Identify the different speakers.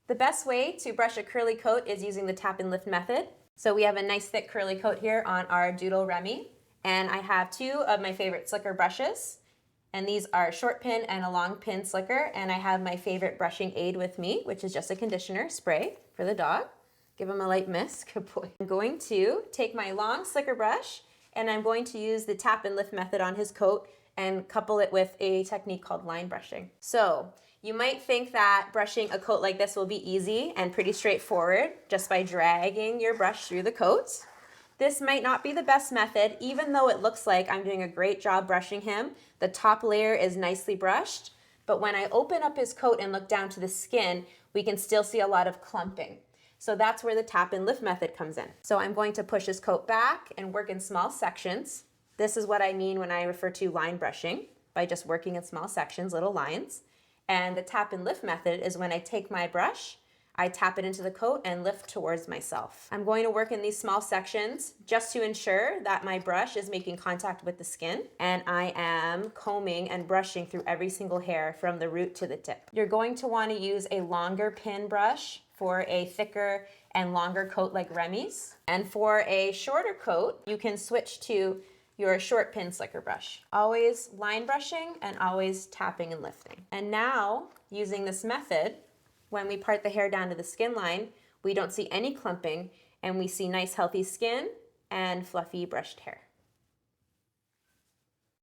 Speaker 1: The best way to brush a curly coat is using the tap and lift method. So we have a nice thick curly coat here on our Doodle Remy, and I have two of my favorite slicker brushes, and these are a short pin and a long pin slicker, and I have my favorite brushing aid with me, which is just a conditioner spray for the dog. Give him a light mist, good boy. I'm going to take my long slicker brush, and I'm going to use the tap and lift method on his coat and couple it with a technique called line brushing. So you might think that brushing a coat like this will be easy and pretty straightforward just by dragging your brush through the coat. This might not be the best method, even though it looks like I'm doing a great job brushing him. The top layer is nicely brushed, but when I open up his coat and look down to the skin, we can still see a lot of clumping. So that's where the tap and lift method comes in. So I'm going to push his coat back and work in small sections. This is what I mean when I refer to line brushing, by just working in small sections, little lines. And the tap and lift method is when I take my brush, I tap it into the coat and lift towards myself. I'm going to work in these small sections just to ensure that my brush is making contact with the skin, and I am combing and brushing through every single hair from the root to the tip. You're going to want to use a longer pin brush for a thicker and longer coat like Remy's. And for a shorter coat, you can switch to your short pin slicker brush. Always line brushing and always tapping and lifting. And now, using this method, when we part the hair down to the skin line, we don't see any clumping, and we see nice healthy skin and fluffy brushed hair.